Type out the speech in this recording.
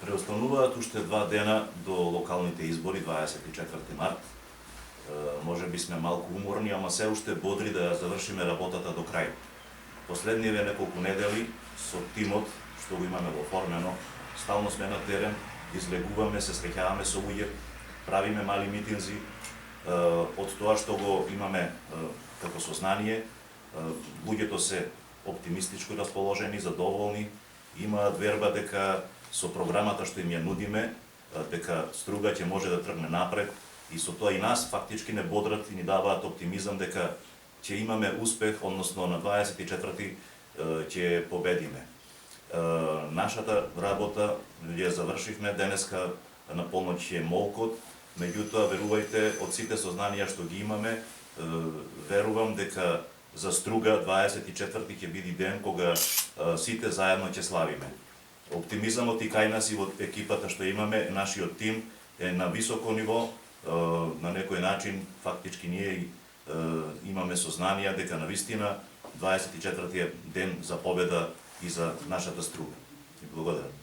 Преостануваат уште 2 дена до локалните избори, 24 март. Може би сме малку уморни, ама се уште бодри да завршиме работата до крај. Последниве неколку недели со тимот што го имаме во формено, стално сме на терен, излегуваме, се среќаваме со луѓе, правиме мали митинзи. Од тоа што го имаме како сознание, луѓето се оптимистичко расположени, задоволни, имаат верба дека со програмата што им ја нудиме, дека Струга ќе може да тргне напред и со тоа и нас фактички не бодрат и ни даваат оптимизам дека ќе имаме успех, односно на 24-ти ќе победиме. Нашата работа ја завршивме, денеска на полноќ е молкот, меѓутоа верувајте, од сите сознанија што ги имаме, верувам дека за Струга 24-ти ќе биде ден кога сите заедно ќе славиме. Оптимизамот и кај нас и во екипата што имаме, нашиот тим е на високо ниво, на некој начин фактички ние имаме сознанија дека навистина 24-ти е ден за победа и за нашата Струга. И благодарам.